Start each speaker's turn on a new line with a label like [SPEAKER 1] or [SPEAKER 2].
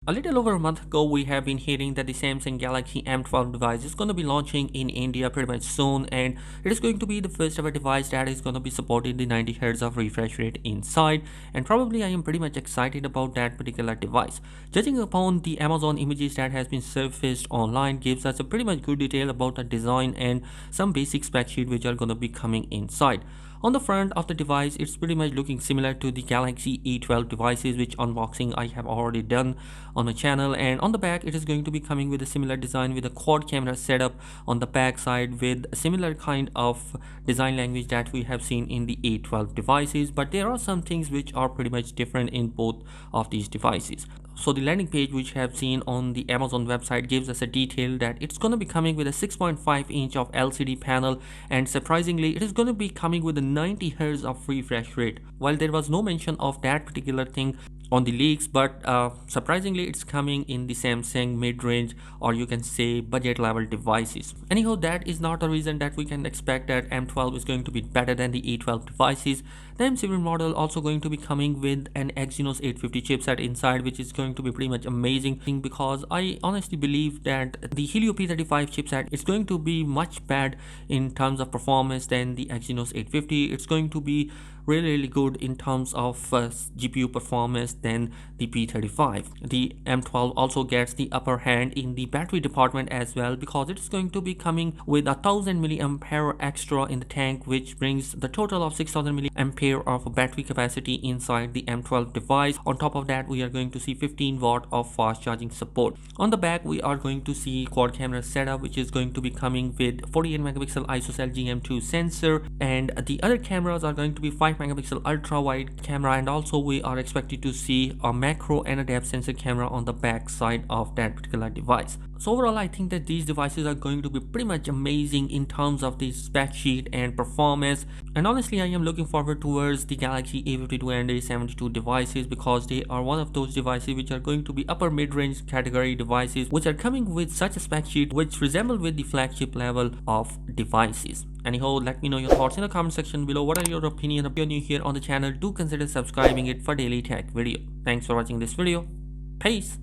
[SPEAKER 1] A little over a month ago, we have been hearing that the Samsung Galaxy M12 device is going to be launching in India pretty much soon, and it is going to be the first ever device that is going to be supporting the 90 Hz of refresh rate inside. And probably I am pretty much excited about that particular device. Judging upon the Amazon images that has been surfaced online, gives us a pretty much good detail about the design and some basic spec sheet which are going to be coming inside. On the front of the device, it's pretty much looking similar to the Galaxy E12 devices, which unboxing I have already done on the channel. And on the back, it is going to be coming with a similar design with a quad camera setup on the back side with a similar kind of design language that we have seen in the A12 devices. But there are some things which are pretty much different in both of these devices. So the landing page which I have seen on the Amazon website gives us a detail that it's going to be coming with a 6.5 inch of LCD panel, and surprisingly it is going to be coming with a 90 Hz of refresh rate. While there was no mention of that particular thing on the leaks, but surprisingly it's coming in the Samsung mid-range, or you can say budget level devices. Anyhow, that is not a reason that we can expect that M12 is going to be better than the A12 devices. The M7 model also going to be coming with an Exynos 850 chipset inside, which is going to be pretty much amazing, because I honestly believe that the Helio P35 chipset is going to be much bad in terms of performance than the Exynos 850. It's going to be really good in terms of GPU performance than the P35. The M12 also gets the upper hand in the battery department as well, because it is going to be coming with 1000 mAh extra in the tank, which brings the total of 6000 mAh of battery capacity inside the M12 device. On top of that, we are going to see 15 watt of fast charging support. On the back, we are going to see quad camera setup, which is going to be coming with 48 megapixel ISOCELL GM2 sensor, and the other cameras are going to be 5 megapixel ultra wide camera, and also we are expected to see a macro and a depth sensor camera on the back side of that particular device. So overall, I think that these devices are going to be pretty much amazing in terms of the spec sheet and performance. And honestly, I am looking forward towards the Galaxy A52 and A72 devices, because they are one of those devices which are going to be upper mid-range category devices, which are coming with such a spec sheet which resemble with the flagship level of devices. Anyhow, let me know your thoughts in the comment section below. What are your opinion? If you're new here on the channel, do consider subscribing it for daily tech video. Thanks for watching this video. Peace.